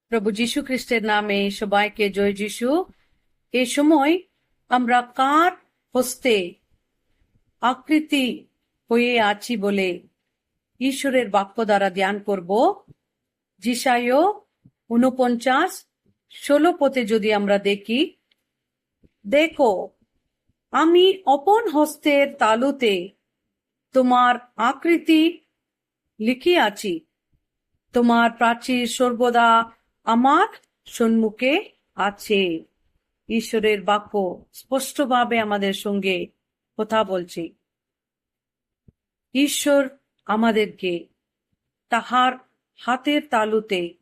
প্রভু যীশু খ্রিস্টের নামে সবাইকে জয় যীশু। এ সময় আমরা কার হস্তে আকৃতি হয়ে আছি বলে ঈশ্বরের বাক্য দ্বারা ধ্যান করব। যিশায় ৪৯:১৬ পদে যদি আমরা দেখি, দেখো আমি অপন হস্তের তালুতে তোমার আকৃতি লিখিয়াছি, তোমার প্রাচীর সর্বদা আমার সম্মুখে আছে। ঈশ্বরের বাক্য স্পষ্টভাবে আমাদের সঙ্গে কথা বলছে। ঈশ্বর আমাদেরকে তাহার হাতের তালুতে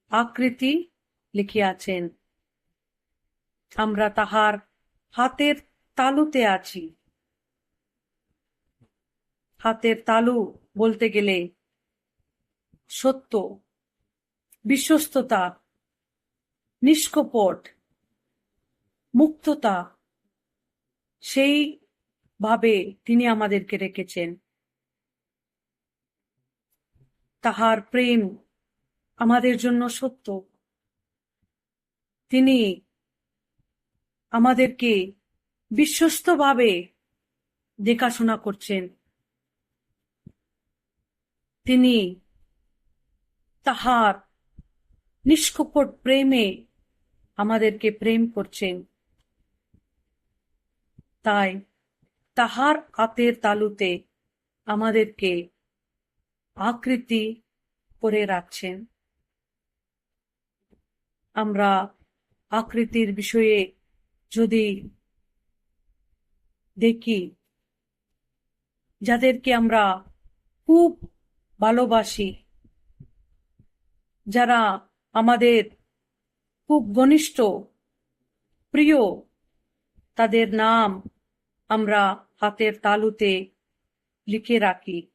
আকৃতি লিখিয়াছেন। আমরা তাহার হাতের তালুতে আছি। হাতের তালু বলতে গেলে সত্য, বিশ্বস্ততা, নিষ্কপট, মুক্ততা, সেই ভাবে তিনি আমাদেরকে রেখেছেন। তাহার প্রেম আমাদের জন্য সত্য। তিনি আমাদেরকে বিশ্বস্তভাবে দেখাশোনা করছেন। তিনি তাহার নিষ্কপট প্রেমে আমাদেরকে প্রেম করছেন। তাই তাহার হাতের তালুতে আমাদেরকে আকৃতি করে রাখছেন। আমরা আকৃতির বিষয়ে যদি দেখি, যাদেরকে আমরা খুব ভালোবাসি, যারা আমাদের খুব ঘনিষ্ঠ প্রিয়, তাদের নাম আমরা হাতের তালুতে লিখে রাখি।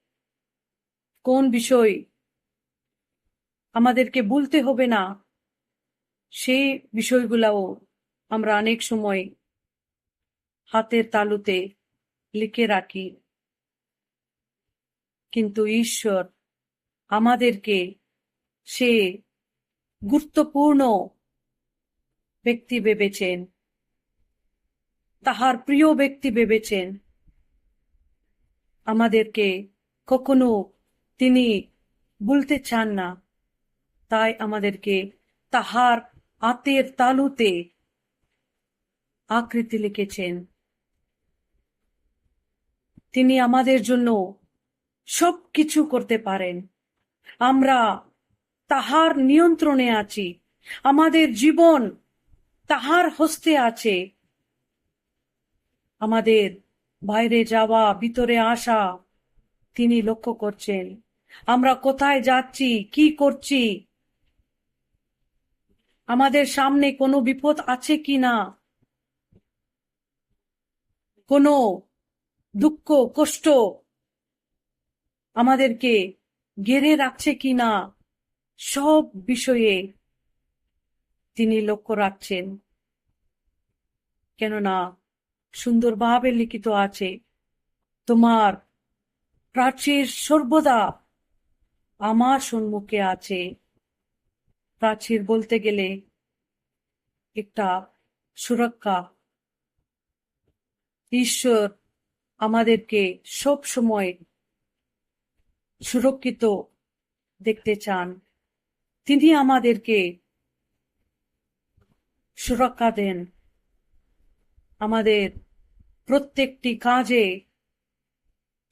কোন বিষয় আমাদেরকে ভুলতে হবে না, সেই বিষয়গুলাও আমরা অনেক সময় হাতের তালুতে লিখে রাখি। কিন্তু ঈশ্বর আমাদেরকে সে গুরুত্বপূর্ণ ব্যক্তি ভেবেছেন, তাহার প্রিয় ব্যক্তি ভেবেছেন। আমাদেরকে কখনো তিনি ভুলতে চান না। তাই আমাদেরকে তাহার হাতের তালুতে আকৃতি লিখেছেন। তিনি আমাদের জন্য সবকিছু করতে পারেন। আমরা তাহার নিয়ন্ত্রণে আছি। আমাদের জীবন তাহার হস্তে আছে। আমাদের বাইরে যাওয়া, ভিতরে আসা তিনি লক্ষ্য করছেন। আমরা কোথায় যাচ্ছি, কি করছি, আমাদের সামনে কোনো বিপদ আছে কি না, কোনো দুঃখ কষ্ট আমাদেরকে ঘিরে রাখছে কি না, সব বিষয়ে তিনি লক্ষ্য রাখছেন। কেননা সুন্দরভাবে লিখিত আছে, তোমার প্রাচীর সর্বদা আমার সম্মুখে আছে। প্রাচীর বলতে গেলে একটা সুরক্ষা। ঈশ্বর আমাদেরকে সব সময় সুরক্ষিত দেখতে চান। তিনি আমাদেরকে সুরক্ষা দেন। আমাদের প্রত্যেকটি কাজে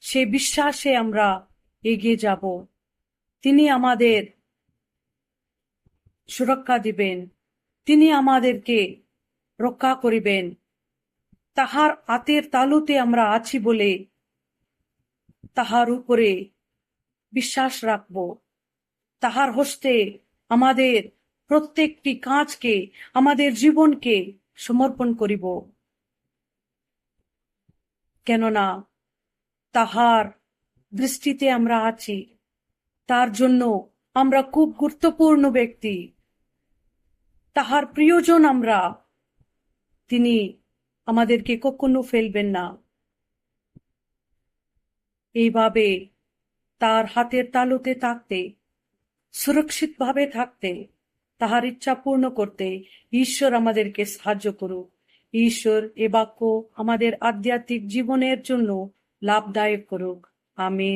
সে বিশ্বাসে আমরা এগিয়ে যাব। তিনি আমাদের সুরক্ষা দিবেন, তিনি আমাদেরকে রক্ষা করিবেন। তাহার হাতের তালুতে আমরা আছি বলে তাহার উপরে বিশ্বাস রাখব। তাহার হস্তে আমাদের প্রত্যেকটি কাজকে, আমাদের জীবনকে সমর্পণ করিব। কেননা তাহার দৃষ্টিতে আমরা আছি। তার জন্য আমরা খুব গুরুত্বপূর্ণ ব্যক্তি, তাহার প্রিয়জন আমরা। তিনি আমাদেরকে কখনো ফেলবেন না। এইভাবে তার হাতের তালুতে থাকতে সুরক্ষিতভাবে থাকতে, তাহার ইচ্ছা পূর্ণ করতে ঈশ্বর আমাদেরকে সাহায্য করুক। ঈশ্বর এ বাক্য আমাদের আধ্যাত্মিক জীবনের জন্য লাভদায়ক করুক। আমিন।